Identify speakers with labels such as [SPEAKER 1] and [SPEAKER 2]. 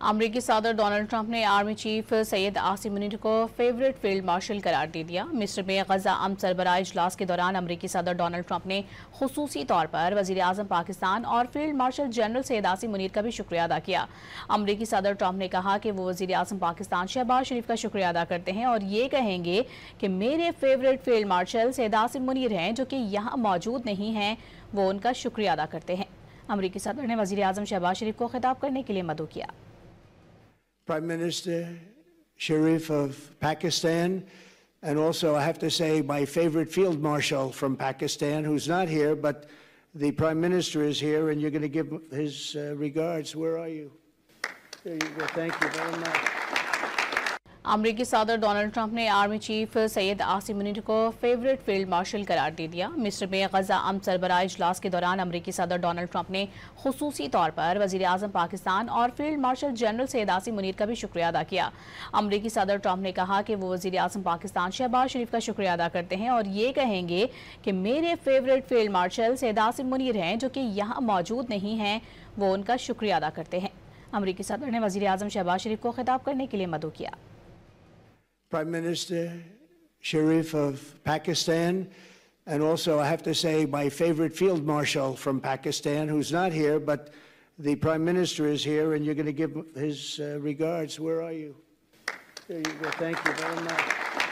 [SPEAKER 1] अमरीकी सदर Donald Trump ने आर्मी चीफ सैयद आसिम मुनीर को फेवरेट फील्ड मार्शल करार दे दिया। मिस्र में गजा अम सरबराह इजलास के दौरान अमरीकी सदर डोनाल्ड ट्रंप ने खुसूसी तौर पर वजीर आजम पाकिस्तान और field marshal general Syed Asim Munir का भी शुक्रिया अदा किया। अमरीकी सदर ट्रंप ने कहा कि वो वजीर आजम पाकिस्तान शहबाज शरीफ का शुक्रिया अदा करते हैं और ये कहेंगे कि मेरे favourite field marshal Syed Asim Munir हैं, जो कि यहाँ मौजूद नहीं हैं, वो उनका शुक्रिया अदा करते हैं। अमरीकी सदर ने वजीर आजम शहबाज शरीफ को खिताब करने के लिए मदऊ किया।
[SPEAKER 2] Prime Minister Sharif of Pakistan, and also I have to say my favorite field marshal from Pakistan, who's not here, but the Prime Minister is here, and you're going to give his regards. Where are you? There you go. Thank you very much.
[SPEAKER 1] अमरीकी सदर Donald Trump ने army chief Syed Asim Munir को favourite field marshal करार दे दिया। मिस्र में गजा अम सरबराह इजलास के दौरान अमरीकी सदर डोनाल्ड ट्रंप ने खुसूसी तौर पर वजीर आजम पाकिस्तान और field marshal general Syed Asim Munir का भी शुक्रिया अदा किया। अमरीकी सदर ट्रंप ने कहा कि वो वजीर आजम पाकिस्तान शहबाज शरीफ का शुक्रिया अदा करते हैं और ये कहेंगे कि मेरे favourite field marshal Syed Asim Munir हैं, जो कि यहाँ मौजूद नहीं हैं, वो उनका शुक्रिया अदा करते हैं। अमरीकी सदर ने वजीर आजम शहबाज शरीफ को खिताब करने के लिए मदऊ किया।
[SPEAKER 2] Prime Minister Sharif of Pakistan, and also I have to say my favorite field marshal from Pakistan, who's not here, but the Prime Minister is here, and you're going to give his regards. Where are you? There you go. Thank you very much.